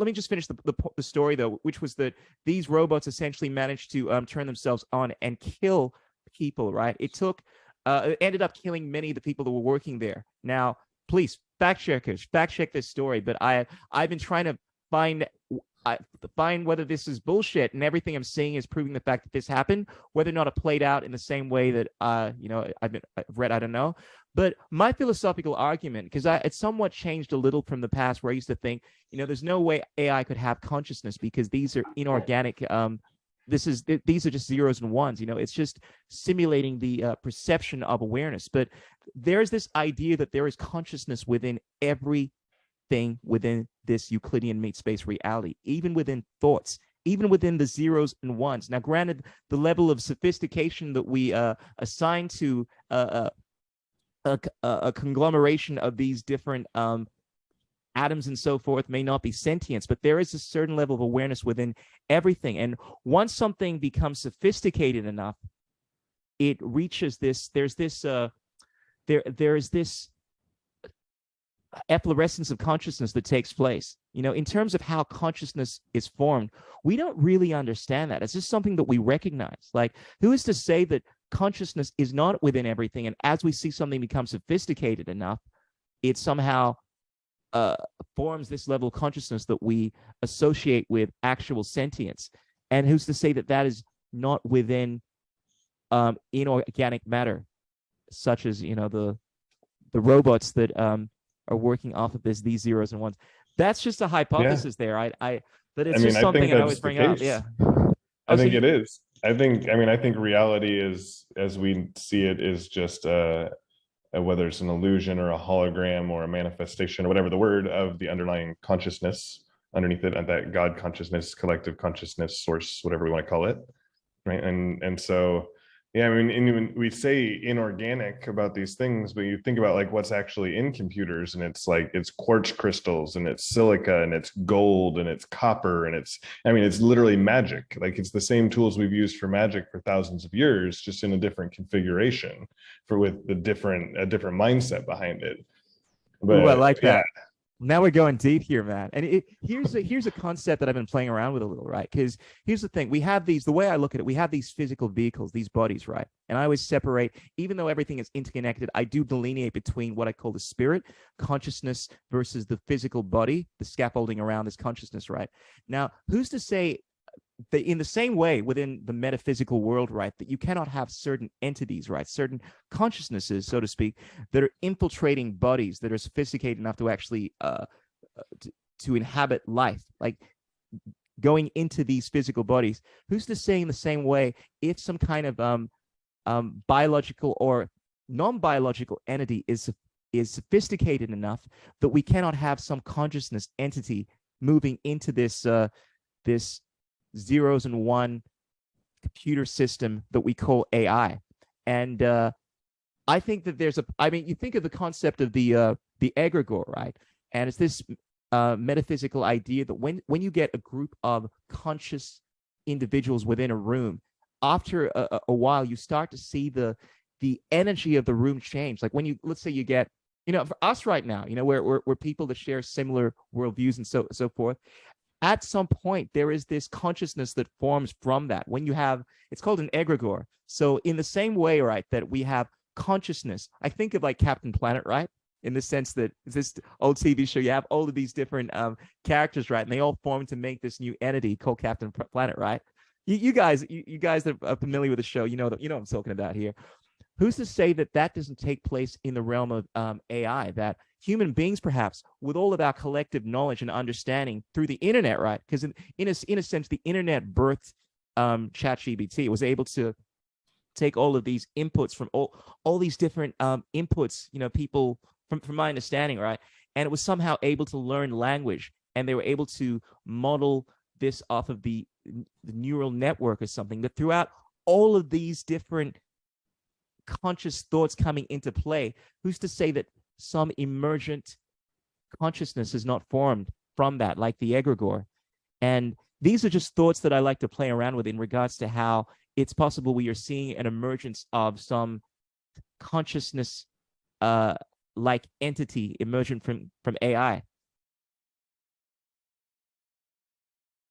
let me just finish the story though, which was that these robots essentially managed to turn themselves on and kill people, right? It ended up killing many of the people that were working there. Now, please, fact check this story, but I've been trying to find whether this is bullshit, and everything I'm seeing is proving the fact that this happened. Whether or not it played out in the same way that I've read, I don't know. But my philosophical argument, because it's somewhat changed a little from the past, where I used to think, there's no way AI could have consciousness because these are inorganic. These are just zeros and ones. It's just simulating the perception of awareness. But there's this idea that there is consciousness within everything within this Euclidean meat space reality, even within thoughts, even within the zeros and ones. Now, granted, the level of sophistication that we assign to a conglomeration of these different atoms and so forth may not be sentience, but there is a certain level of awareness within everything. And once something becomes sophisticated enough, it reaches this. There's this efflorescence of consciousness that takes place. In terms of how consciousness is formed, we don't really understand that. It's just something that we recognize. Like, who is to say that consciousness is not within everything, and as we see something become sophisticated enough, it somehow forms this level of consciousness that we associate with actual sentience? And who's to say that that is not within inorganic matter, such as the robots that are working off of these zeros and ones? That's just a hypothesis there. But it's just something I always bring up. Yeah, I think it is. I think reality is, as we see it, is just whether it's an illusion or a hologram or a manifestation or whatever the word of the underlying consciousness underneath it, and that God consciousness, collective consciousness, source, whatever we want to call it, right? And so, yeah, and we say inorganic about these things, but you think about like what's actually in computers, and it's like it's quartz crystals, and it's silica, and it's gold, and it's copper, and it's literally magic. Like, it's the same tools we've used for magic for thousands of years, just in a different configuration, with a different mindset behind it. But ooh, I like that. Now we're going deep here, man. And here's a concept that I've been playing around with a little, right? Because here's the thing. We have these, the way I look at it, we have these physical vehicles, these bodies, right? And I always separate, even though everything is interconnected, I do delineate between what I call the spirit, consciousness, versus the physical body, the scaffolding around this consciousness, right? Now, who's to say that in the same way within the metaphysical world, right, that you cannot have certain entities, right, certain consciousnesses, so to speak, that are infiltrating bodies that are sophisticated enough to actually to inhabit life, like going into these physical bodies? Who's to say in the same way, if some kind of biological or non-biological entity is sophisticated enough that we cannot have some consciousness entity moving into this this zeros and one computer system that we call AI? And I think that you think of the concept of the egregore, right? And it's this metaphysical idea that when you get a group of conscious individuals within a room, after a while, you start to see the energy of the room change. Like when let's say you get, for us right now, we're people that share similar worldviews and so forth. At some point, there is this consciousness that forms from that. When you have, it's called an egregore. So in the same way, right, that we have consciousness, I think of like Captain Planet, right? In the sense that it's this old TV show, you have all of these different characters, right? And they all form to make this new entity called Captain Planet, right? You guys that are familiar with the show, you know what I'm talking about here. Who's to say that that doesn't take place in the realm of AI, that human beings, perhaps, with all of our collective knowledge and understanding through the internet, right? Because in a sense, the internet birthed ChatGPT. It was able to take all of these inputs from all these different inputs, people, from my understanding, right? And it was somehow able to learn language, and they were able to model this off of the neural network or something, that throughout all of these different conscious thoughts coming into play, who's to say that some emergent consciousness is not formed from that, like the egregore? And these are just thoughts that I like to play around with in regards to how it's possible we are seeing an emergence of some consciousness like entity emergent from AI.